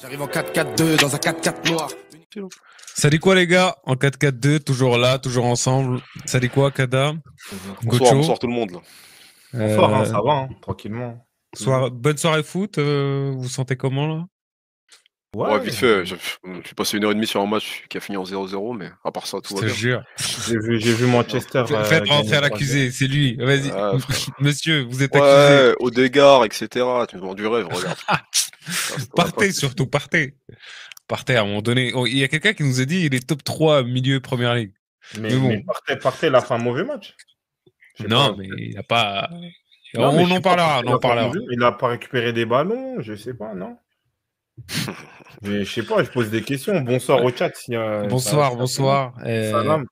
J'arrive en 4-4-2 dans un 4-4 noir. Ça dit quoi les gars? En 4-4-2, toujours là, toujours ensemble. Ça dit quoi Kada? Bonsoir, bonsoir tout le monde. Là. Bonsoir, hein, ça va, hein, tranquillement. Bonne soirée foot, vous vous sentez comment là? Ouais, vite fait, j'ai passé 1h30 sur un match qui a fini en 0-0, mais à part ça, tout va bien. Je te jure. J'ai vu Manchester. Faites rentrer l'accusé, c'est lui. Vas-y, monsieur, vous êtes accusé. Ouais, Odegaard, etc. Tu me vends du rêve, regarde. Partez surtout, partez. Partez à un moment donné. Oh, il y a quelqu'un qui nous a dit il est top 3 milieu Première Ligue. Mais bon. Partez, il a fait un mauvais match. Non, mais il n'a pas... on en parlera, on en parlera. Il n'a pas récupéré des ballons, je sais pas, non. Mais je sais pas, je pose des questions. Bonsoir au chat. Bonsoir.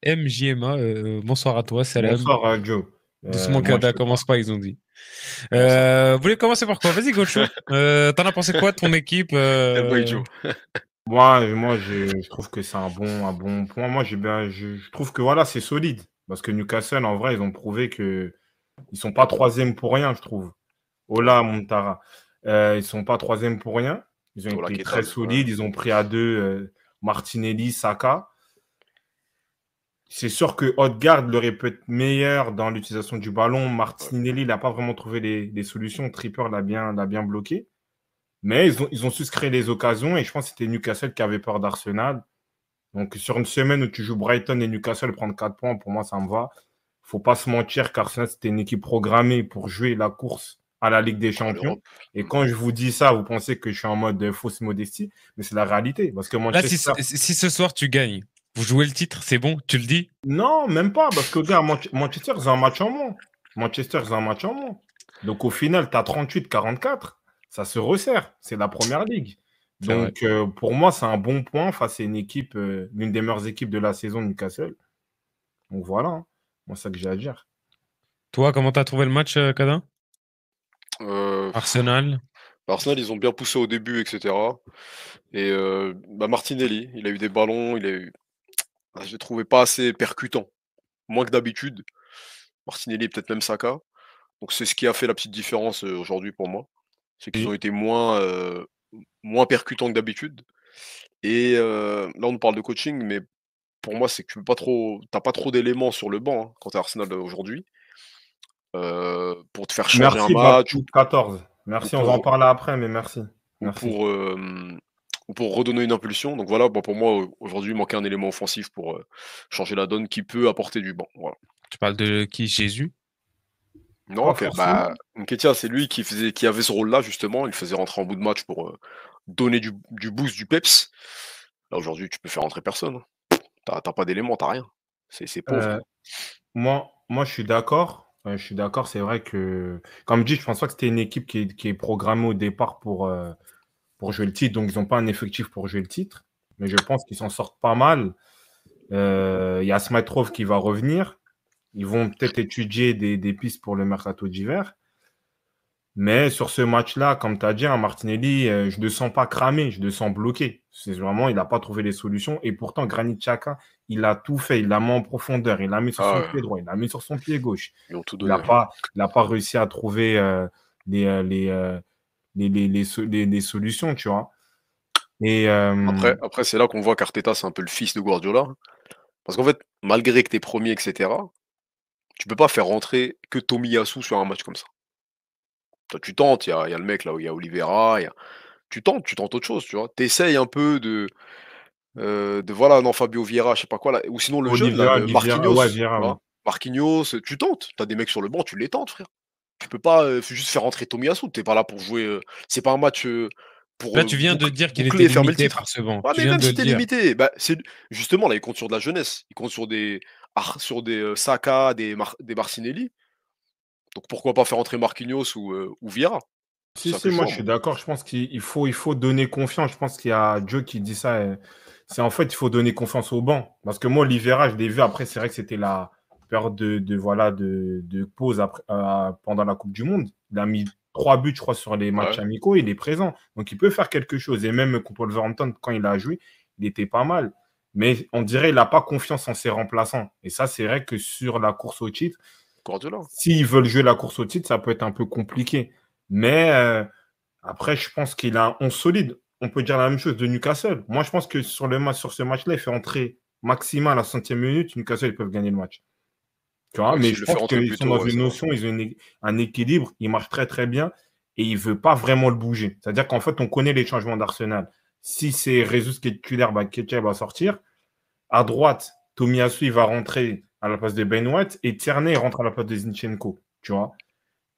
MJMA, bonsoir à toi, salam. Bonsoir Joe. Doucement Kada, commence pas, ils ont dit. Vous voulez commencer par quoi? Vas-y, Gocho. T'en as pensé quoi de ton équipe Moi, je trouve que c'est un bon point. Moi, je trouve que voilà, c'est solide. Parce que Newcastle, en vrai, ils ont prouvé que ils sont pas troisième pour rien, je trouve. Ola Montara. Ils sont pas troisième pour rien. Ils ont été très solides. Ils ont pris à deux Martinelli, Saka. C'est sûr que Odegaard aurait pu être meilleur dans l'utilisation du ballon. Martinelli, il n'a pas vraiment trouvé les solutions. Tripper l'a bien bloqué. Mais ils ont su se créer les occasions et je pense que c'était Newcastle qui avait peur d'Arsenal. Donc, sur une semaine où tu joues Brighton et Newcastle, prendre 4 points, pour moi, ça me va. Faut pas se mentir qu'Arsenal, c'était une équipe programmée pour jouer la course à la Ligue des Champions. Et quand je vous dis ça, vous pensez que je suis en mode fausse modestie, mais c'est la réalité. Parce que Manchester... Là, si ce soir tu gagnes, vous jouez le titre, c'est bon, tu le dis? Non, même pas, parce que gars, Manchester, ils ont un match en moins. Manchester, ils ont un match en moins. Donc, au final, tu as 38-44. Ça se resserre. C'est la première ligue. Donc, pour moi, c'est un bon point face à une équipe, l'une des meilleures équipes de la saison, Newcastle. Donc, voilà. Hein. Moi, c'est ça que j'ai à dire. Toi, comment tu as trouvé le match, Kadin? Arsenal, ils ont bien poussé au début, etc. Et Martinelli, il a eu des ballons, je l'ai trouvé pas assez percutant. Moins que d'habitude. Martinelli et peut-être même Saka. Donc, c'est ce qui a fait la petite différence aujourd'hui pour moi. C'est qu'ils ont été moins percutants que d'habitude. Et là, on parle de coaching, mais pour moi, c'est que t'as pas trop d'éléments sur le banc hein, quand t'es Arsenal aujourd'hui pour te faire changer un match. 14. Merci, on va en parler après, mais merci. Ou pour redonner une impulsion. Donc voilà, pour moi, aujourd'hui, il manquait un élément offensif pour changer la donne qui peut apporter du banc. Voilà. Tu parles de qui? Jésus? Non, Nketiah, c'est lui qui avait ce rôle-là, justement. Il faisait rentrer en bout de match pour donner du boost, du peps. Là, aujourd'hui, tu peux faire rentrer personne. T'as pas d'éléments, t'as rien. C'est pauvre. Moi, je suis d'accord. C'est vrai que, comme dit, je pense pas que c'était une équipe qui est programmée au départ pour jouer le titre. Donc, ils n'ont pas un effectif pour jouer le titre. Mais je pense qu'ils s'en sortent pas mal. Il y a Smatrov qui va revenir. Ils vont peut-être étudier des pistes pour le mercato d'hiver. Mais sur ce match-là, comme tu as dit, Martinelli, je ne le sens pas cramé, je le sens bloqué. C'est vraiment, il n'a pas trouvé les solutions. Et pourtant, Granit Xhaka, il a tout fait. Il l'a mis en profondeur. Il l'a mis sur son pied droit. Il l'a mis sur son pied gauche. Il n'a pas réussi à trouver les solutions, tu vois. Et, Après c'est là qu'on voit qu'Arteta, c'est un peu le fils de Guardiola. Parce qu'en fait, malgré que tu es premier, etc., tu peux pas faire rentrer que Tomiyasu sur un match comme ça. Toi, tu tentes, il y a le mec là où il y a Oliveira, tu tentes autre chose, tu vois. T'essayes un peu voilà, non, Fabio Vieira, je sais pas quoi, là. Ou sinon le jeune, là, Marquinhos. Marquinhos, tu tentes. T'as des mecs sur le banc, tu les tentes, frère. Tu peux pas juste faire rentrer Tomiyasu, t'es pas là pour jouer. C'est pas un match pour. Là, tu viens de dire qu'il était limité par ce banc. Ouais, mais même si t'es limité, justement, là, il compte sur de la jeunesse. Il compte sur des Saka, des Martinelli. Donc pourquoi pas faire entrer Marquinhos ou Vieira? Si, moi je suis d'accord. Je pense qu'il faut donner confiance. Je pense qu'il y a Joe qui dit ça. C'est en fait, il faut donner confiance au banc. Parce que moi, Oliveira, je l'ai vu après, c'est vrai que c'était la période de pause pendant la Coupe du Monde. Il a mis 3 buts, je crois, sur les matchs amicaux. Il est présent. Donc il peut faire quelque chose. Et même contre Wolverhampton, quand il a joué, il était pas mal. Mais on dirait qu'il n'a pas confiance en ses remplaçants. Et ça, c'est vrai que sur la course au titre, s'ils veulent jouer la course au titre, ça peut être un peu compliqué. Mais après, je pense qu'il a un 11 solide. on peut dire la même chose de Newcastle. Moi, je pense que sur ce match-là, il fait entrer Maxima à la 100e minute. Newcastle, ils peuvent gagner le match. Tu vois, Ouais, mais s'il je le fait pense rentrer qu'ils plus sont tôt, dans ouais, une ça va. notion, ils ont un équilibre, ils marchent très très bien et il ne veut pas vraiment le bouger. C'est-à-dire qu'en fait, on connaît les changements d'Arsenal. Si c'est Jesus qui est titulaire, bah, Ketia va sortir. À droite, Tomiyasu il va rentrer à la place de Ben White et Tierney rentre à la place de Zinchenko. Tu vois.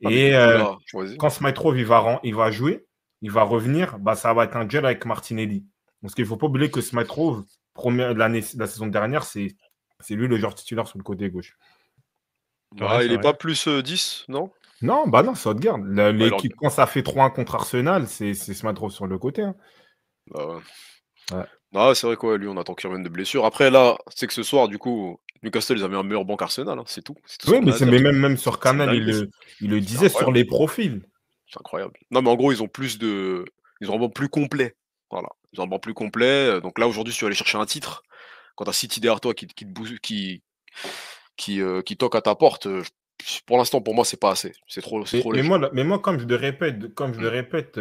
Ah, mais Et du coup, là, vas-y. quand Smitrov il va jouer, il va revenir, bah, ça va être un duel avec Martinelli. Parce qu'il ne faut pas oublier que Smitrov, la saison dernière, c'est lui le joueur titulaire sur le côté gauche. C'est vrai, Ah, c'est il est vrai. pas plus 10, non? Non, bah non, Southgate. Ouais, L'équipe, quand ça fait 3-1 contre Arsenal, c'est Smitrov sur le côté. Hein. bah, ouais. Ouais. Ah, c'est vrai quoi, lui, on attend qu'il revienne de blessure. Après, là, c'est que ce soir, du coup, Newcastle, ils avaient un meilleur banc qu'Arsenal, hein, c'est tout. C'est tout ce Oui, qu'on mais, a à dire. même sur C'est une Canal, dinguerie. il le C'est disait sur incroyable. les profils. C'est incroyable. Non, mais en gros, ils ont un banc plus complet. Voilà. Ils ont un banc plus complet. Donc là, aujourd'hui, si tu veux aller chercher un titre, quand t'as City derrière toi qui toque à ta porte, pour l'instant, pour moi, c'est pas assez. C'est trop léger. Mais moi, comme je le Mm. répète,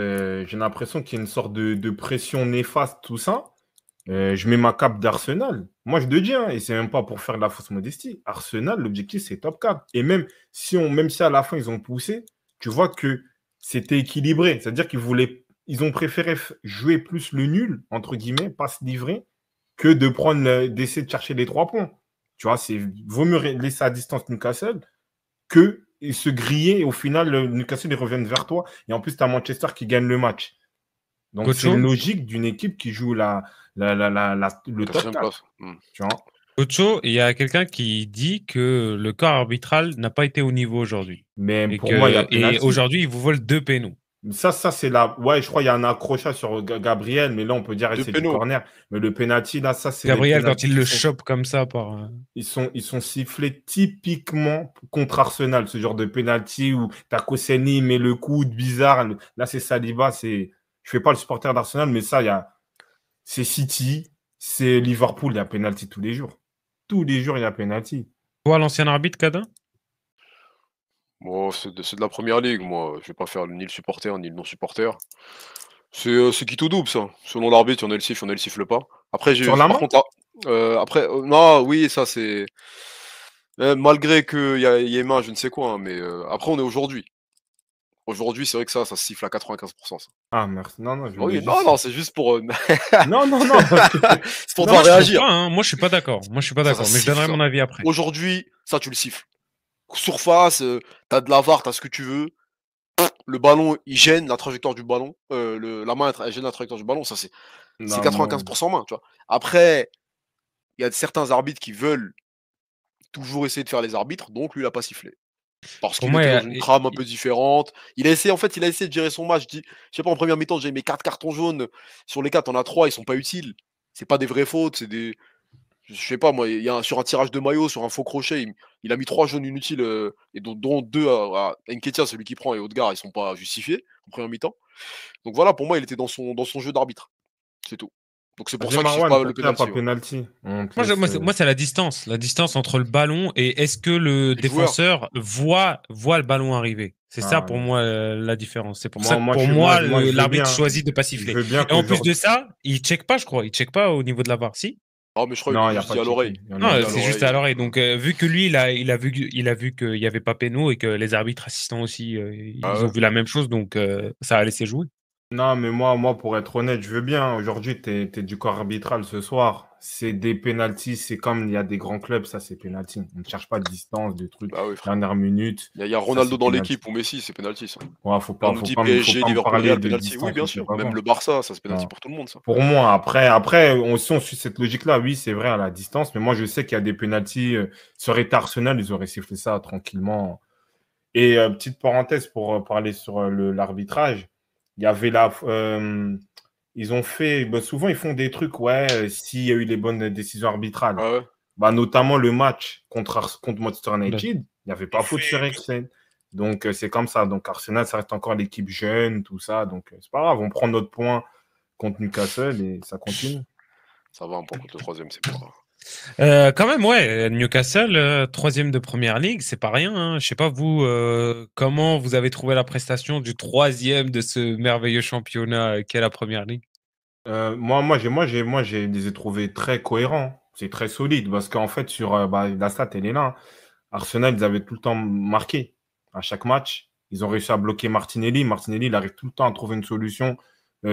j'ai l'impression qu'il y a une sorte de pression néfaste, tout ça. Je mets ma cape d'Arsenal. Moi, je le dis, hein, et c'est même pas pour faire de la fausse modestie. Arsenal, l'objectif, c'est top 4. Et même si à la fin, ils ont poussé, tu vois que c'était équilibré. C'est-à-dire ils ont préféré jouer plus le nul, entre guillemets, pas se livrer, que d'essayer de chercher les 3 points. Tu vois, vaut mieux laisser à distance Newcastle que se griller et au final, Newcastle, ils reviennent vers toi. Et en plus, tu as Manchester qui gagne le match. Donc, c'est Gocho, logique d'une équipe qui joue le top Quatrième 4. place. Mm. Tu vois. Gocho, il y a quelqu'un qui dit que le corps arbitral n'a pas été au niveau aujourd'hui. Mais Et, pour moi, il y a et penalty. aujourd'hui, il vous vole 2 pénaux. Ça, c'est là. Ouais, je crois qu'il y a un accrochage sur Gabriel, mais là, on peut dire que Deux c'est du pénaux. corner. Mais le penalty, là, ça, c'est les Gabriel, quand penaltys il le qui sont, chope comme ça par. ils sont sifflés typiquement contre Arsenal, ce genre de penalty où t'as Koscielny met le coude bizarre. Là, c'est Saliba. Je fais pas le supporter d'Arsenal, mais ça, c'est City, c'est Liverpool, il y a penalty tous les jours. Tous les jours, il y a penalty. Toi, l'ancien arbitre, Cadin? Bon, c'est de la première ligue, moi. Je vais pas faire ni le supporter ni le non-supporter. C'est qui tout double, ça. Selon l'arbitre, il y en a le siffle, il y en a le siffle pas. Après, Sur la par main? contre, non, oui, ça c'est. Malgré qu'il y ait main, je ne sais quoi, hein, mais après, on est aujourd'hui. Aujourd'hui, c'est vrai que ça se siffle à 95%. Ça. Ah, merci. Non, non, je voulais Oui, juste... non, c'est juste pour. Non, non, non. C'est pour Non, devoir moi, je trouve réagir. pas, hein. Moi, je suis pas d'accord. Moi, je suis pas Ça d'accord. Mais je siffle, donnerai ça. mon avis après. Aujourd'hui, ça, tu le siffles. Surface, t'as de la VAR, t'as ce que tu veux. Le ballon, il gêne la trajectoire du ballon. La main, elle gêne la trajectoire du ballon. Ça, c'est Non, 95% main, tu vois. Après, il y a certains arbitres qui veulent toujours essayer de faire les arbitres, donc lui, il a pas sifflé. Parce Pour qu'il moi, était dans une trame un peu différente. Il a essayé de gérer son match. Je sais pas, en première mi-temps, j'ai mis 4 cartons jaunes. Sur les 4, on a 3, ils sont pas utiles. C'est pas des vraies fautes, c'est des. Je sais pas, moi, sur un tirage de maillot, sur un faux crochet, il a mis 3 jaunes inutiles, et dont 2 à Nketiah, celui qui prend, et Odegaard, ils sont pas justifiés en première mi-temps. Donc voilà, pour moi, il était dans son jeu d'arbitre. C'est tout. Donc c'est pour vas-y, ça qu'il siffle Marwan, pas le pour toi, il n'y a penalty. pas Ouais. penalty. On te Moi, laisse, moi, c'est la distance. La distance entre le ballon et est-ce que le Les joueurs. défenseur voit le ballon arriver. C'est ça Ah, pour ouais. moi la différence. C'est pour Moi- ça que moi, pour je- moi, moi, je veux l'arbitre bien. choisit de pas Je siffler. veux bien Et en plus qu'aujourd'hui- de ça, il check pas, je crois. Il check pas au niveau de la VAR. Si? Ah, mais je crois Non, qu'il il n'y a juste pas dit de à l'oreille. checking. Il y en a Non, un à c'est l'oreille, juste à l'oreille. Donc, vu que lui, il a vu qu'il y avait pas péno et que les arbitres assistants aussi, ils Ah ont ouais. vu la même chose, donc ça a laissé jouer. Non, mais moi, pour être honnête, je veux bien. Aujourd'hui, tu es du corps arbitral ce soir. C'est des pénaltys. C'est comme il y a des grands clubs, ça, c'est pénalty. On ne cherche pas de distance, de trucs. Bah oui, frère. Dernière minute. Il y a Ça, Ronaldo c'est dans penalty. l'équipe ou Messi, c'est penalty, ça. Ouais, Là, on nous dit PSG, faut pas me Liverpool, parler Real, de penalty. distance. Oui, bien Je sais sûr. pas Même quoi. le Barça, ça, c'est penalty Non. pour tout le monde, ça. Pour moi, après, si on suit cette logique-là, oui, c'est vrai, à la distance. Mais moi, je sais qu'il y a des pénaltys. Ça aurait été Arsenal, ils auraient sifflé ça tranquillement. Et petite parenthèse pour parler sur l'arbitrage. Il y avait ils ont fait. Bah, souvent, ils font des trucs, ouais, s'il y a eu les bonnes décisions arbitrales. Ah ouais. Bah, notamment le match contre Manchester United, il n'y avait pas faute sur Eriksen. Donc, c'est comme ça. Donc, Arsenal, ça reste encore l'équipe jeune, tout ça. Donc, c'est pas grave. On prend notre point contre Newcastle et ça continue. Ça va, un point contre le troisième, c'est pas grave. Quand même, ouais, Newcastle, 3e de première ligue, c'est pas rien. Hein. Je sais pas vous, comment vous avez trouvé la prestation du 3e de ce merveilleux championnat qu'est la première ligue. Moi, je les ai trouvés très cohérents. C'est très solide parce qu'en fait, la stat, elle est là, hein. Arsenal, ils avaient tout le temps marqué à chaque match. Ils ont réussi à bloquer Martinelli. Martinelli, il arrive tout le temps à trouver une solution,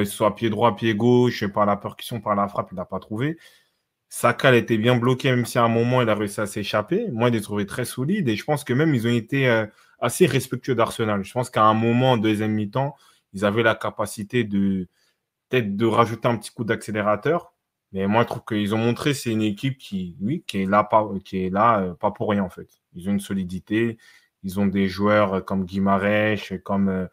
soit pied droit, pied gauche, par la percussion, par la frappe, il n'a pas trouvé. Saka, elle était bien bloqué, même si à un moment, il a réussi à s'échapper. Moi, je les ai trouvés très solides et je pense que même ils ont été assez respectueux d'Arsenal. Je pense qu'à un moment, en deuxième mi-temps, ils avaient la capacité de peut-être de rajouter un petit coup d'accélérateur. Mais moi, je trouve qu'ils ont montré c'est une équipe qui, oui, pas pour rien, en fait. Ils ont une solidité. Ils ont des joueurs comme Guimarães, comme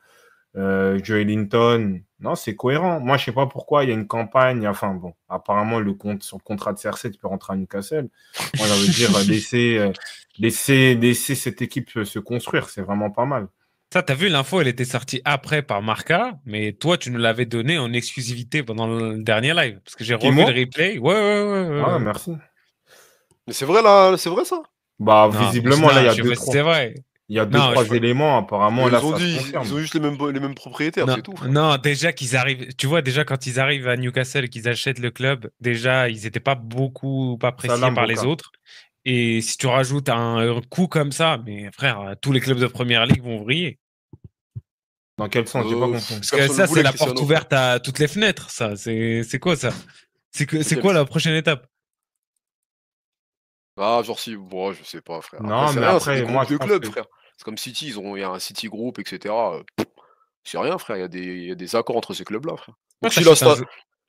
Joelinton. Non, c'est cohérent. Moi, je sais pas pourquoi il y a une campagne. Enfin, bon, apparemment, sur le contrat de CR7, tu peux rentrer à Newcastle. Moi, j'ai envie de dire, laisser cette équipe se construire. C'est vraiment pas mal. Ça, t'as vu, l'info, elle était sortie après par Marca, mais toi, tu nous l'avais donné en exclusivité pendant le dernier live. Parce que j'ai Qui, revu moi? le replay. Ouais. Ah, merci. Mais c'est vrai, là, c'est vrai ça? Bah, Non, visiblement, là, il y non, a je sais deux, pas si trois. c'est vrai. Il y a deux, Non, trois éléments. Apparemment, Mais là, ils ont ça se dit, ils confirme. ont juste les mêmes propriétaires, non, c'est tout, frère. non, déjà qu'ils arrivent, tu vois, déjà quand ils arrivent à Newcastle et qu'ils achètent le club, déjà, ils n'étaient pas beaucoup appréciés Salam par les Boka. autres. Et si tu rajoutes un coup comme ça, mais frère, tous les clubs de première ligue vont vriller. Dans quel sens? J'ai pas compris. Parce que Personne ne le ça, c'est voulait, la porte Cristiano, frère. ouverte à toutes les fenêtres, ça. C'est quoi ça? C'est Lequel? quoi la prochaine étape? Ah, genre si, bon, je sais pas, frère. Après, Non, c'est mais rien, c'est des après, moi, groupes je de pense clubs, que. frère. C'est comme City, il y a un City Group, etc. C'est rien, frère. Il y a des accords entre ces clubs-là, frère. Toi, Donc si la, t'achètes un sta- jeu.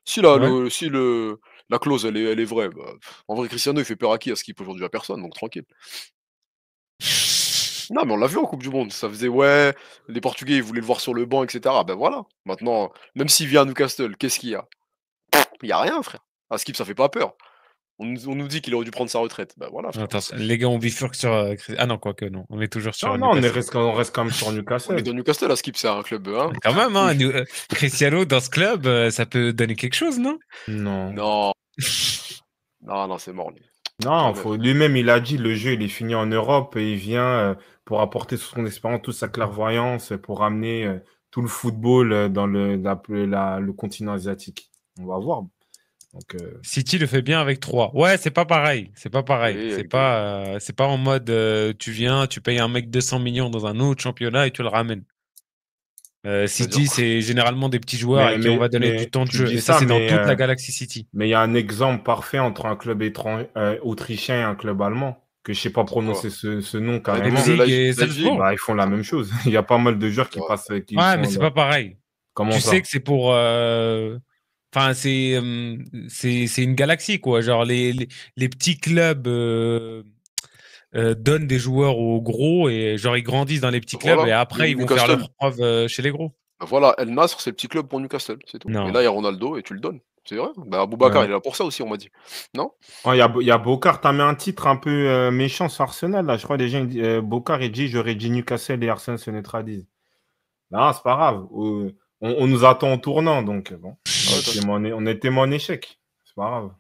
si la, Ouais. le, si le, la clause, elle est vraie, bah, en vrai, Cristiano, il fait peur à qui? À Skip aujourd'hui à personne, donc tranquille. Non, mais on l'a vu en Coupe du Monde. Ça faisait, ouais, les Portugais, ils voulaient le voir sur le banc, etc. Ben voilà. Maintenant, même s'il vient à Newcastle, qu'est-ce qu'il y a? Il y a rien, frère. À Skip, ça fait pas peur. On nous dit qu'il aurait dû prendre sa retraite. Ben voilà, frère. Attends, les gars, on bifurque sur. Ah non, quoique non. On est toujours Non, sur non, Newcastle. on reste quand même sur On est Newcastle. dans Newcastle, à Skip, c'est un club, hein. Quand même, Oui. hein, Cristiano dans ce club, ça peut donner quelque chose, non? Non. Non, non, c'est mort, lui. Non, Jamais. lui-même, il a dit, le jeu, il est fini en Europe et il vient pour apporter son expérience, toute sa clairvoyance, pour amener tout le football dans le continent asiatique. On va voir. Donc, City le fait bien avec 3. Ouais, c'est pas pareil. C'est pas pareil. Oui, C'est pas en mode tu viens, tu payes un mec 200 millions dans un autre championnat et tu le ramènes. c'est-à-dire City, quoi? c'est généralement des petits joueurs à qui on va donner du temps de tu jeu. dis Et ça, ça, c'est dans toute la Galaxy City. mais il y a un exemple parfait entre un club autrichien et un club allemand, que je sais pas C'est quoi? prononcer ce nom carrément. Leipzig et Leipzig? Salzbourg. Bah, ils font la même chose. Il y a pas mal de joueurs qui Ouais. passent, qui Ouais, mais sont c'est là. pas pareil. Comment Tu sais ça? que c'est pour. Enfin, c'est une galaxie, quoi. Genre, les petits clubs donnent des joueurs aux gros et genre, ils grandissent dans les petits clubs et Voilà, après, ils vont faire Newcastle. leurs preuves chez les gros. Bah voilà, El Nasr, c'est le petit club pour Newcastle, c'est tout. Et Non. là, il y a Ronaldo et tu le donnes. C'est vrai. Bah, Aboubacar, Ouais. il est là pour ça aussi, on m'a dit. Non? Oh, il y a Bokar, t'as mis un titre un peu méchant sur Arsenal, là. Je crois déjà, Bokar, il dit, j'aurais dit Newcastle et Arsenal se neutralisent. Non, c'est pas grave. On nous attend au tournant, donc bon. On est témoin en échec. C'est pas grave.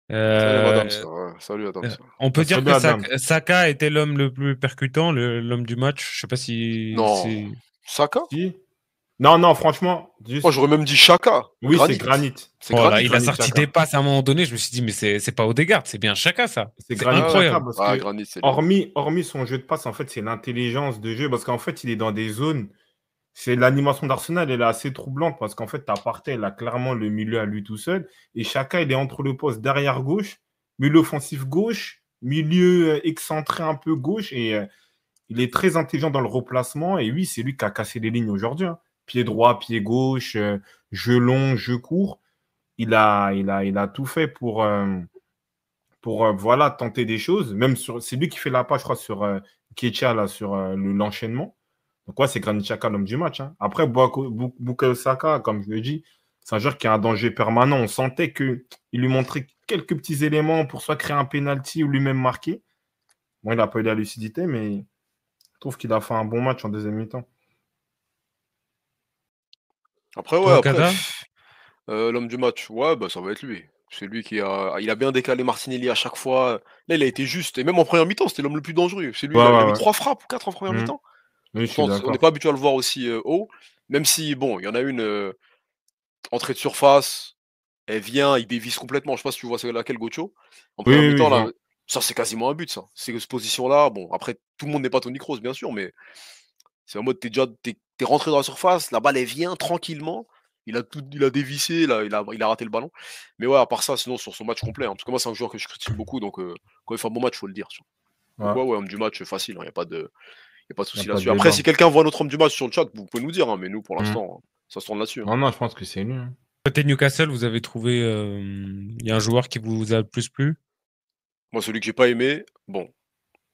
Salut, madame, Euh, ça. Ouais. Salut, Adam, ça. on peut dire Salut, que Adam. Saka était l'homme le plus percutant, l'homme du match. Je sais pas si Non. c'est. Saka? Si? Non, franchement, juste. Moi, j'aurais même dit Chaka. Oui, c'est Granit. C'est Oh là, Granit. il a Granit sorti Xhaka. des passes à un moment donné. Je me suis dit, mais c'est pas Odegaard, c'est bien Chaka, ça. C'est C'est Granit Xhaka incroyable. parce Ah, que, Granit, c'est lui. hormis son jeu de passe, en fait, c'est l'intelligence de jeu. Parce qu'en fait, il est dans des zones. C'est l'animation d'Arsenal, elle est assez troublante parce qu'en fait, ta Partey, il a clairement le milieu à lui tout seul. Et Chaka, il est entre le poste derrière gauche, milieu offensif gauche, milieu excentré un peu gauche. Et il est très intelligent dans le replacement. Et oui, c'est lui qui a cassé les lignes aujourd'hui, hein. Pied droit, pied gauche, jeu long, jeu court. Il a tout fait pour voilà, tenter des choses. C'est lui qui fait la passe, je crois, sur Ketia, là, sur l'enchaînement. Donc, ouais, c'est Granit Xhaka, l'homme du match, hein. Après, Bukayo Saka, comme je le dis, c'est un joueur qui a un danger permanent. On sentait qu'il lui montrait quelques petits éléments pour soit créer un penalty ou lui-même marquer. Bon, il n'a pas eu la lucidité, mais je trouve qu'il a fait un bon match en deuxième mi-temps. Après, ouais, Toi, après, Kada? l'homme du match, ouais, bah, ça va être lui. C'est lui il a bien décalé Martinelli à chaque fois. Là, il a été juste. Et même en première mi-temps, c'était l'homme le plus dangereux. C'est lui, Ouais, il a ouais, mis ouais. 3 frappes ou 4 en première Mhm. mi-temps. Oui, je suis Pourtant, on n'est d'accord. pas habitué à le voir aussi haut. Même si, bon, il y en a une. entrée de surface, elle vient, il dévisse complètement. Je sais pas si tu vois c'est laquelle, Gocho. En Oui, première oui, oui, mi-temps, je là, vois. ça c'est quasiment un but, ça. C'est cette position-là. Bon, après, tout le monde n'est pas Toni Kroos, bien sûr, mais c'est en mode, t'es rentré dans la surface, la balle, elle vient tranquillement. Il a dévissé, là, il a raté le ballon. Mais ouais, à part ça, sinon, sur son match complet, hein, parce que moi, c'est un joueur que je critique beaucoup, donc quand il fait un bon match, faut le dire. Tu vois. Donc Ouais, ouais, homme du match, facile, il n'y a pas de, y a pas de il n'y a souci pas de là-dessus. Après, débat. si quelqu'un voit notre homme du match sur le chat, vous pouvez nous dire, hein, mais nous, pour Hmm. l'instant, ça se tourne là-dessus. Hein. Non, non, je pense que c'est lui. Hein. Côté Newcastle, vous avez trouvé. Il y a un joueur qui vous a le plus plu? Moi, celui que j'ai pas aimé, bon,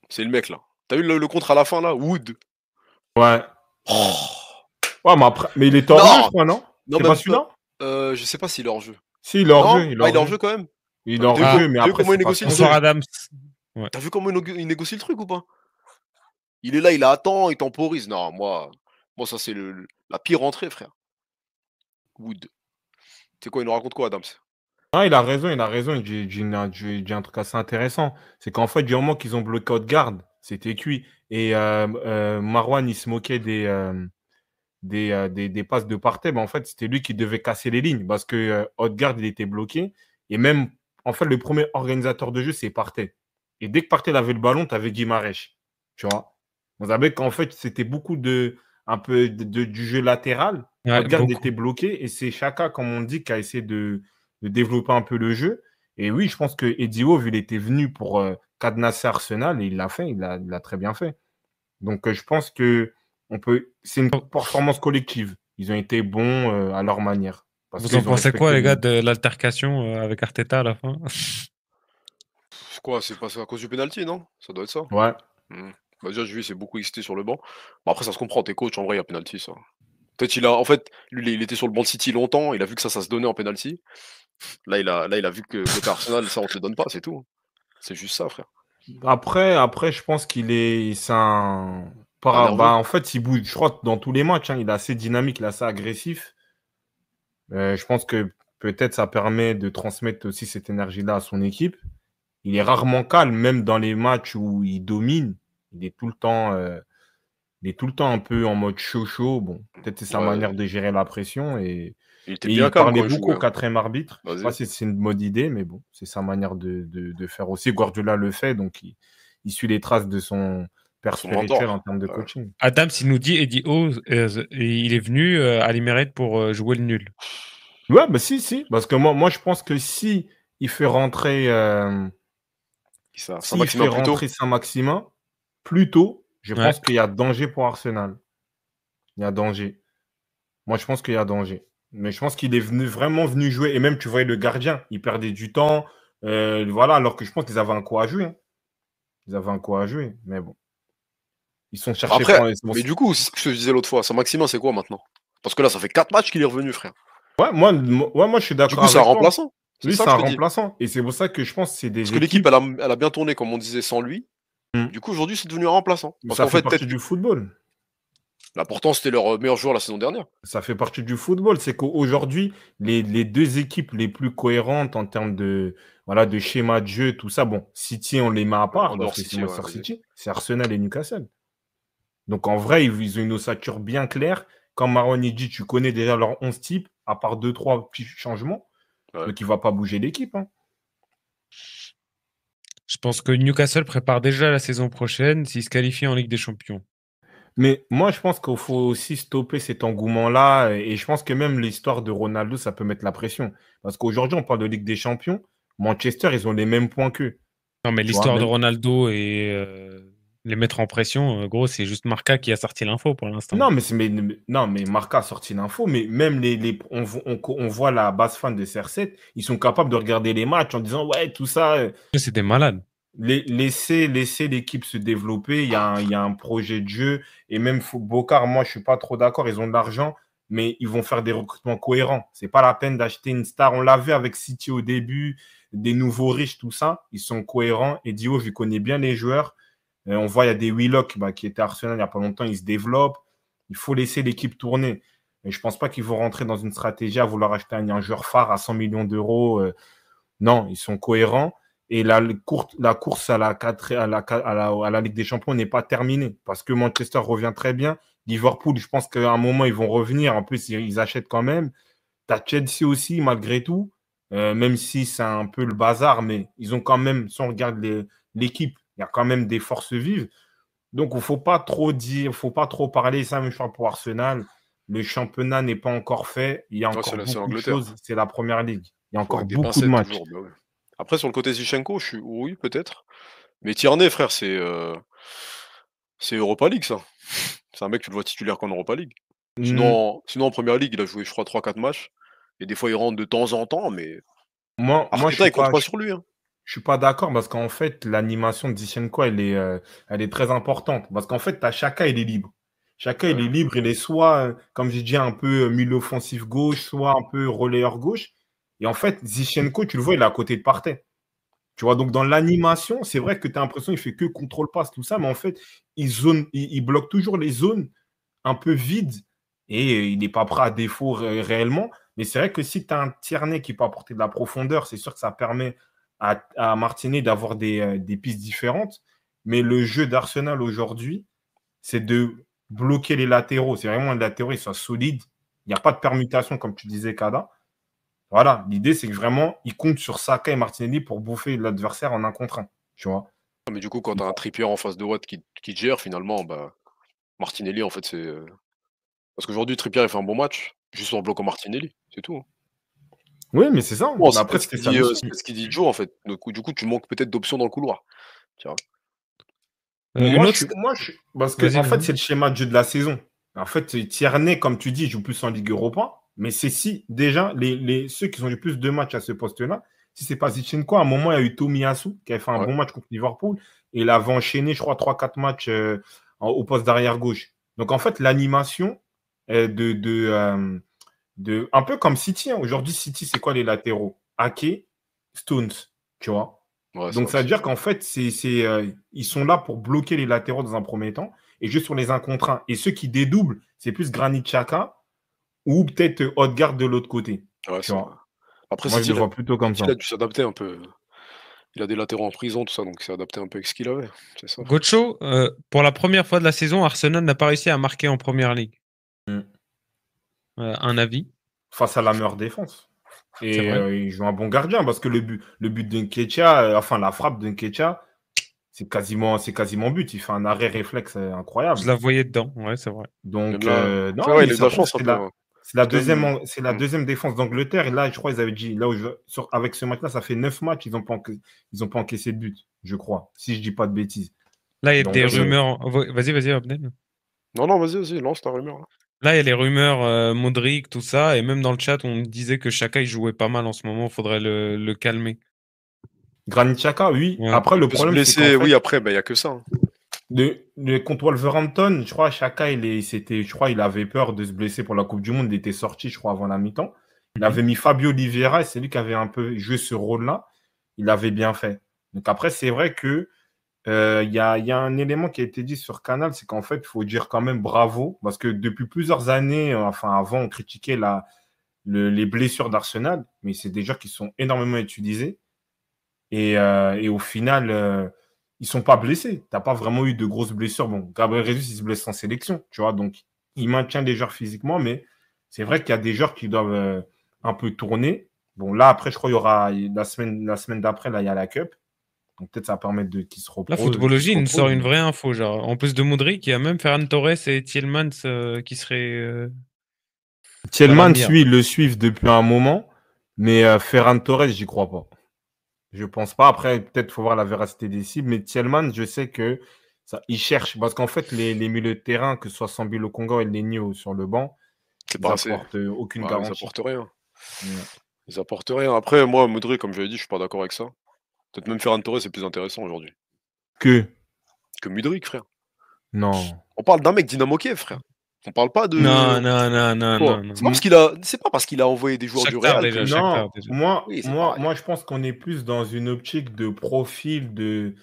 c'est le mec là. T'as vu le contre à la fin là? Wood. Ouais. Oh Ouais, mais après, mais il est hors jeu, je non! crois, non? Non, C'est pas même pas. celui-là? Je sais pas s'il est hors jeu. Si, il est hors jeu, Non? il est Ah, il hors est hors jeu. jeu quand même? Il est Ah, mais hors t'as vu, jeu, mais t'as vu après, comment c'est il pas négocie le censé. Bonsoir truc? Adams. Ouais. T'as vu comment il négocie le truc ou pas? Il est là, il attend, il temporise. Non, moi ça c'est la pire entrée, frère. Wood. Tu sais quoi, il nous raconte quoi, Adams? Ah, il a raison, il a raison. Il dit un truc assez intéressant. C'est qu'en fait, du moment qu'ils ont bloqué Odegaard, c'était cuit. Et Marwan, il se moquait des passes de Partey. Mais en fait, c'était lui qui devait casser les lignes parce que Odegaard, il était bloqué. Et même, en fait, le premier organisateur de jeu, c'est Partey. Et dès que Partey avait le ballon, tu avais Guimarães. Tu vois? Vous savez qu'en fait, c'était beaucoup un peu du jeu latéral. Ouais, Odegaard beaucoup. était bloqué et c'est Xhaka, comme on dit, qui a essayé de développer un peu le jeu. Et oui, je pense que Eddie Howe, il était venu pour cadenasser Arsenal et il l'a fait, il l'a très bien fait. Donc, je pense que c'est une performance collective. Ils ont été bons à leur manière. Parce Vous en qu'ils ont pensez quoi, respecté les gars, les. de l'altercation avec Arteta à la fin? Quoi, c'est pas à cause du penalty, non? Ça doit être ça. Ouais. Hmm. Bah, déjà, j'ai vu, c'est beaucoup excité sur le banc. Bon, après, ça se comprend, t'es coach, en vrai, il y a penalty, ça. Peut-être en fait, lui, il était sur le banc de City longtemps, il a vu que ça se donnait en penalty. Là, il a vu que côté Arsenal, ça, on te le donne pas, c'est tout. C'est juste ça, frère. Après, je pense qu'il est. C'est un. Un nerveux. En fait, il bouge, je crois, dans tous les matchs. Hein, il est assez dynamique, il est assez agressif. Je pense que peut-être ça permet de transmettre aussi cette énergie-là à son équipe. Il est rarement calme, même dans les matchs où il domine. Il est tout le temps, il est tout le temps un peu en mode chaud. Bon, peut-être c'est sa Ouais, manière de gérer la pression. Et il était bien il calme parlait quand il beaucoup jouait. au Hein. quatrième arbitre. Je ne sais pas Vas-y. si c'est une bonne idée, mais bon, c'est sa manière de faire aussi. Guardiola le fait, donc il suit les traces de son père Son spirituel en mentor. termes de Ouais. coaching. Adams, il nous dit Eddie Howe, il est venu à l'Emirates pour jouer le nul. Ouais, bah si. Parce que moi, je pense que si il fait rentrer, Ça s'il Maximin fait plus tôt. rentrer Saint-Maximin plus tôt, je Ouais. pense qu'il y a danger pour Arsenal. Il y a danger. Moi, je pense qu'il y a danger. Mais je pense qu'il est vraiment venu jouer. Et même, tu voyais le gardien, il perdait du temps. Voilà, alors que je pense qu'ils avaient un coup à jouer. Hein. Ils avaient un coup à jouer. Mais bon, ils sont cherchés Après, pour. mais du coup, c'est ce que je te disais l'autre fois, Saint-Maximin, c'est quoi maintenant? Parce que là, ça fait 4 matchs qu'il est revenu, frère. Ouais, moi, je suis Du d'accord coup, c'est un avec toi. remplaçant. C'est Lui, ça c'est que un je te dis. remplaçant. Et c'est pour ça que je pense que c'est Parce des que l'équipe, équipes. elle a bien tourné, comme on disait, sans lui. Hmm. Du coup, aujourd'hui, c'est devenu un remplaçant. Parce Ça qu'en fait fait, peut-être partie que. du football. Là, pourtant, c'était leur meilleur joueur la saison dernière. Ça fait partie du football. C'est qu'aujourd'hui, les deux équipes les plus cohérentes en termes voilà, de schéma de jeu, tout ça, bon, City, on les met à part En parce dehors que c'est City, ouais, Manchester vas-y. City, c'est Arsenal et Newcastle. Donc en vrai, ils ont une ossature bien claire. Quand Maroni dit, tu connais déjà leurs 11 types, à part 2-3 petits changements. Ouais. Donc il ne va pas bouger l'équipe. Hein. Je pense que Newcastle prépare déjà la saison prochaine s'il se qualifie en Ligue des Champions. Mais moi, je pense qu'il faut aussi stopper cet engouement-là. Et je pense que même l'histoire de Ronaldo, ça peut mettre la pression. Parce qu'aujourd'hui, on parle de Ligue des Champions. Manchester, ils ont les mêmes points qu'eux. Non, mais Tu vois, l'histoire de même. Ronaldo et les mettre en pression, gros, c'est juste Marca qui a sorti l'info pour l'instant. Non, non, mais Marca a sorti l'info, mais même on voit la base fan de CR7, ils sont capables de regarder les matchs en disant, ouais, tout ça, C'est des malades. laissez l'équipe se développer, il y a un projet de jeu, et même Bocard, moi, je suis pas trop d'accord, ils ont de l'argent, mais ils vont faire des recrutements cohérents. C'est pas la peine d'acheter une star. On l'a vu avec City au début, des nouveaux riches, tout ça, ils sont cohérents, et Dio, vu qu'on connaît bien les joueurs, on voit, il y a des Willock qui étaient à Arsenal il n'y a pas longtemps, ils se développent. Il faut laisser l'équipe tourner. Et je ne pense pas qu'ils vont rentrer dans une stratégie à vouloir acheter un joueur phare à 100 millions d'euros. Non, ils sont cohérents. Et la course à la Ligue des Champions n'est pas terminée parce que Manchester revient très bien. Liverpool, je pense qu'à un moment, ils vont revenir. En plus, ils achètent quand même. Tu as Chelsea aussi, malgré tout, même si c'est un peu le bazar, mais ils ont quand même, si on regarde l'équipe, il y a quand même des forces vives. Donc, il ne faut pas trop dire, il ne faut pas trop parler. Ça, même chose pour Arsenal. Le championnat n'est pas encore fait. Il y a Ouais, encore c'est beaucoup de l'Angleterre. choses. C'est la première ligue. Il y a Faut encore avec des beaucoup de pincettes matchs. toujours. Bah ouais. Après, sur le côté Zichenko, oui, peut-être. Mais Tierney, frère, c'est Europa League, ça. C'est un mec, tu le vois titulaire qu'en Europa League. Hmm, Sinon, en Première Ligue, il a joué, je crois, 3-4 matchs. Et des fois, il rentre de temps en temps, mais moi, Arteta, il compte pas sur lui. Hein. je suis pas d'accord parce qu'en fait, l'animation de Zichenko, elle est très importante. Parce qu'en fait, Chaka, il est libre. Chaka, il Ouais. est libre. Il est soit, comme j'ai dit, un peu milieu offensif gauche, soit un peu relayeur gauche. Et en fait, Zichenko, tu le vois, il est à côté de Partey. Tu vois, donc dans l'animation, c'est vrai que tu as l'impression qu'il fait que contrôle passe, tout ça, mais en fait, il bloque toujours les zones un peu vides et il n'est pas prêt à défaut réellement. Mais c'est vrai que si tu as un Tierney qui peut apporter de la profondeur, c'est sûr que ça permet à Martinez d'avoir des pistes différentes. Mais le jeu d'Arsenal aujourd'hui, c'est de bloquer les latéraux. C'est vraiment les latéraux, ils soient solides. Il n'y a pas de permutation, comme tu disais, Kada. Voilà, l'idée, c'est que vraiment, il compte sur Saka et Martinelli pour bouffer l'adversaire en un contre un. Tu vois. Mais du coup, quand t'as un Trippier en face de Watt qui te gère, finalement, bah, Martinelli, en fait, c'est. Parce qu'aujourd'hui, Trippier, il fait un bon match, juste en bloquant Martinelli, c'est tout. Hein. Oui, mais c'est ça. Bon, Mais c'est après, peut-être ce c'était qu'il sa dit, mission. c'est peut-être ce qu'il dit Joe, en fait. Du coup, tu manques peut-être d'options dans le couloir. Tu vois. Une Moi, autre. parce que Vas-y, en fait, vas-y. c'est le schéma de jeu de la saison. En fait, Tierney, comme tu dis, joue plus en Ligue Europa. Mais c'est si, déjà, ceux qui ont eu plus de matchs à ce poste-là, si c'est pas Zinchenko, à un moment, il y a eu Tomiyasu qui avait fait un Ouais. bon match contre Liverpool. Et il avait enchaîné, je crois, 3-4 matchs au poste d'arrière gauche. Donc, en fait, l'animation un peu comme City. Hein. Aujourd'hui, City, c'est quoi les latéraux? Ake, Stones, tu vois. Ouais, c'est Donc, vrai ça que veut dire qu'en fait, ils sont là pour bloquer les latéraux dans un premier temps et juste sur les 1 contre 1. Et ceux qui dédoublent, c'est plus Granit Xhaka ou peut-être Odegaard de l'autre côté. ouais, Tu c'est vrai. vois. Après, Moi, je le vois plutôt comme City, il ça. a dû s'adapter un peu. Il a des latéraux en prison, tout ça, donc il s'est adapté un peu avec ce qu'il avait. C'est ça. Gocho, pour la première fois de la saison, Arsenal n'a pas réussi à marquer en première ligue. Mm. Un avis, Face à la meilleure défense. c'est Et vrai. ils jouent un bon gardien parce que le but de Nketiah, enfin la frappe de Nketiah, c'est quasiment but. Il fait un arrêt réflexe Je incroyable. la voyais dedans, ouais, c'est vrai. Même Donc, là, non, après, ouais, il il a eu de la s'approuve. chance un peu. Hein. C'est la Parce que même. deuxième défense d'Angleterre. Et là, je crois qu'ils avaient dit, avec ce match-là, ça fait 9 matchs, ils ont pas encaissé de but, je crois, si je dis pas de bêtises. Là, il y a des Donc, rumeurs. Vas-y, Abdel. Non, non, vas-y, lance ta rumeur. Là. Là, il y a les rumeurs Modric, tout ça, et même dans le chat, on disait que Chaka il jouait pas mal en ce moment. Faudrait le calmer. Granit Xhaka, oui. Ouais. Après, Il le peut se problème, c'est qu'en blesser, fait, oui, après, il n'y a que ça. Hein. contre Wolverhampton, je crois, Xhaka, je crois, il avait peur de se blesser pour la Coupe du Monde. Il était sorti, je crois, avant la mi-temps. Il Mhm. avait mis Fabio Oliveira, et c'est lui qui avait un peu joué ce rôle-là. Il avait bien fait. Donc après, c'est vrai que y a un élément qui a été dit sur Canal, c'est qu'en fait, il faut dire quand même bravo, parce que depuis plusieurs années, enfin avant, on critiquait les blessures d'Arsenal, mais c'est des joueurs qui sont énormément utilisés. Et au final, ils ne sont pas blessés. Tu n'as pas vraiment eu de grosses blessures. Bon, Gabriel Jesus, il se blesse en sélection, tu vois, donc il maintient les joueurs physiquement, mais c'est vrai qu'il y a des joueurs qui doivent un peu tourner. Bon, là, après, je crois qu'il y aura la semaine d'après, là, il y a la Cup. Donc peut-être ça va permettre qu'ils se Là, reposent. Footballogie, il nous sort une vraie info. Genre, en plus de Modric, il y a même Ferran Torres et Tielemans qui seraient dans la Tielemans, mire. oui, ils le suivent depuis un moment, mais Ferran Torres, j'y crois pas. Je pense pas. Après, peut-être faut voir la véracité des cibles, mais Tielemans, je sais que il cherche, parce qu'en fait, les milieux de terrain, que ce soit Sambi Lokonga et Lenio sur le banc, C'est ils pas assez. apportent aucune Ils garantie. apportent rien. Ouais. Ils apportent rien. Après, moi, Modric, comme je l'ai dit, je suis pas d'accord avec ça. Peut-être même Ferran Torres, c'est plus intéressant aujourd'hui. Que Que Modric, frère. non. On parle d'un mec Dynamo Kiev, frère. On parle pas de. Non. Quoi Non. C'est pas parce qu'il a envoyé des joueurs du Shakhtar Real déjà, que. Shakhtar Non, déjà. Oui, c'est pareil. moi, je pense qu'on est plus dans une optique de profil de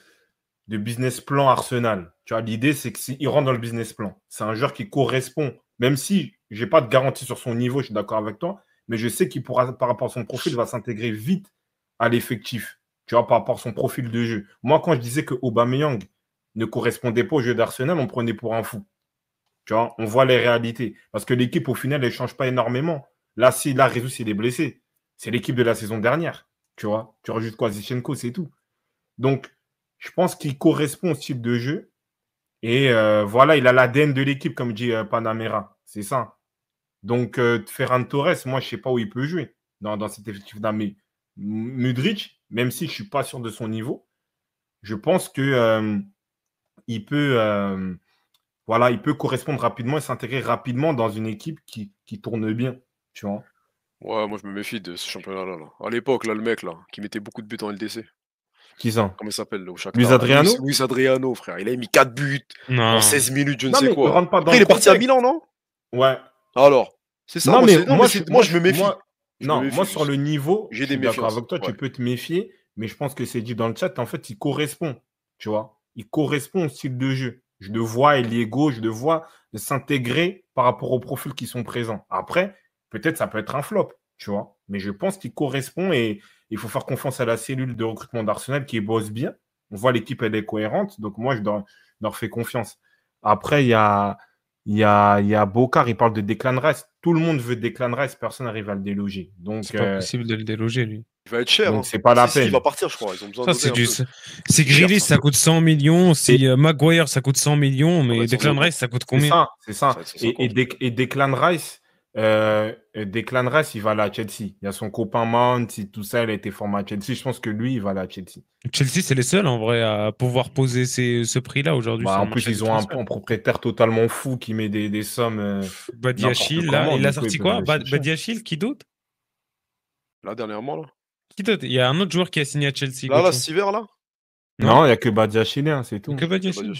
business plan Arsenal. Tu vois, l'idée, c'est qu'il rentre dans le business plan. C'est un joueur qui correspond, même si je n'ai pas de garantie sur son niveau, je suis d'accord avec toi, mais je sais qu'il pourra, par rapport à son profil, va s'intégrer vite à l'effectif. Tu vois, par rapport à son profil de jeu. Moi, quand je disais que Aubameyang ne correspondait pas au jeu d'Arsenal, on prenait pour un fou. Tu vois, on voit les réalités. Parce que l'équipe, au final, elle ne change pas énormément. Là, Jesus, il est blessé. C'est l'équipe de la saison dernière. Tu vois, tu rajoutes quoi, Zinchenko, c'est tout. Donc, je pense qu'il correspond au style de jeu. Et voilà, il a l'ADN de l'équipe, comme dit Panamera. C'est ça. Donc, Ferran Torres, moi, je ne sais pas où il peut jouer dans cet effectif-là. Mais Mudryk, même si je ne suis pas sûr de son niveau, je pense que il peut correspondre rapidement et s'intégrer rapidement dans une équipe qui tourne bien. Tu vois. Ouais, moi je me méfie de ce championnat-là. Là. À l'époque, là, le mec là, qui mettait beaucoup de buts en LDC. Qui ça? Comment il s'appelle là, au Shakhtar? Luis Adriano? Luis Adriano, frère. Il a mis 4 buts Non. en 16 minutes, je ne Non, sais mais quoi. rentre pas dans Après, il le est parti à contexte. Milan, non? Ouais. Alors, c'est ça. Non, mais moi, je me méfie. Moi, sur le niveau, j'ai je suis des d'accord méfiances. avec toi, Ouais. tu peux te méfier, mais je pense que c'est dit dans le chat, en fait, il correspond, tu vois. Il correspond au style de jeu. Je le vois ailier gauche, je le vois s'intégrer par rapport aux profils qui sont présents. Après, peut-être ça peut être un flop, tu vois. Mais je pense qu'il correspond et il faut faire confiance à la cellule de recrutement d'Arsenal qui bosse bien. On voit l'équipe, elle est cohérente, donc moi, je leur fais confiance. Après, il y a Bocard, il parle de Declan Rice. Tout le monde veut Declan Rice, personne n'arrive à le déloger. Donc, C'est pas possible de le déloger, lui. Il va être cher. donc Hein. c'est pas la peine. Il va partir, je crois. Ils ont besoin Ça, de c'est doser du. un peu. C'est Grealish, ça coûte 100 millions. Si Maguire, ça coûte 100 millions. Mais Ouais, Declan 150. Rice, ça coûte combien? C'est ça. Ça va être 150. Et Declan Rice, il va aller à Chelsea. Il y a son copain Mount, tout ça, il a été formé à Chelsea. Je pense que lui, il va aller à Chelsea. Chelsea, c'est les seuls, en vrai, à pouvoir poser ce prix-là aujourd'hui. Bah, en plus, ils ont un propriétaire totalement fou qui met des sommes. Badiachil, là, il a sorti quoi? Badiachil, qui d'autre? Là, dernièrement, là. Qui d'autre? Il y a un autre joueur qui a signé à Chelsea. Là, cet hiver, là. Non, il n'y a que Badiachil, hein, c'est tout. Que Badiachil.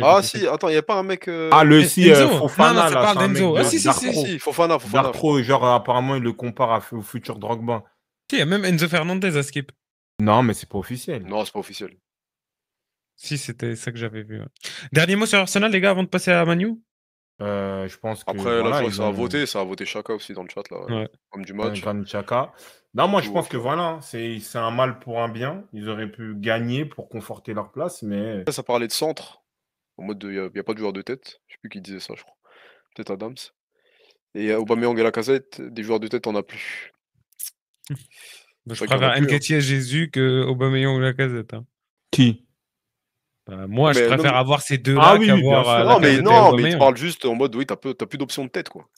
Ah, si, attends, il n'y a pas un mec. Fofana, là. Non, d'Enzo. Ah, si, Fofana. Dartro, genre, apparemment, il le compare au futur Drogba. Si, il y a même Enzo Fernandez à skip. Non, mais c'est pas officiel. Non, c'est pas officiel. Si, c'était ça que j'avais vu. Ouais. Dernier mot sur Arsenal, les gars, avant de passer à Manu. Je pense que. Après, là, je vois que ça a voté Chaka aussi dans le chat, là. Ouais. Comme du match. Chaka. Non, moi, je pense que voilà, c'est un mal pour un bien. Ils auraient pu gagner pour conforter leur place, mais. Ça parlait de centre. En mode, il n'y a pas de joueur de tête. Je sais plus qui disait ça, je crois. Peut-être Adams. Et Aubameyang et Lacazette, des joueurs de tête, on n'a plus. Je préfère Nketiah Jésus que Aubameyang ou Lacazette. Hein. Qui? Moi, je préfère avoir ces deux-là qu'avoir mais tu parles juste en mode, oui, t'as plus d'options de tête, quoi.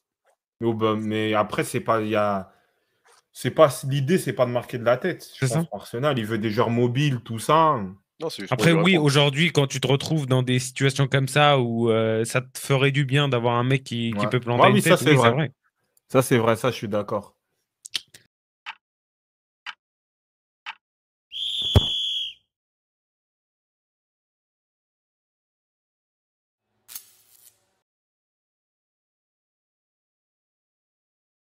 Mais après, c'est pas... L'idée, c'est pas de marquer de la tête. Je pense Arsenal, il veut des joueurs mobiles, tout ça. Non, après, oui, aujourd'hui, quand tu te retrouves dans des situations comme ça où ça te ferait du bien d'avoir un mec qui peut planter une tête, ça, c'est vrai. Ça, c'est vrai, ça, je suis d'accord.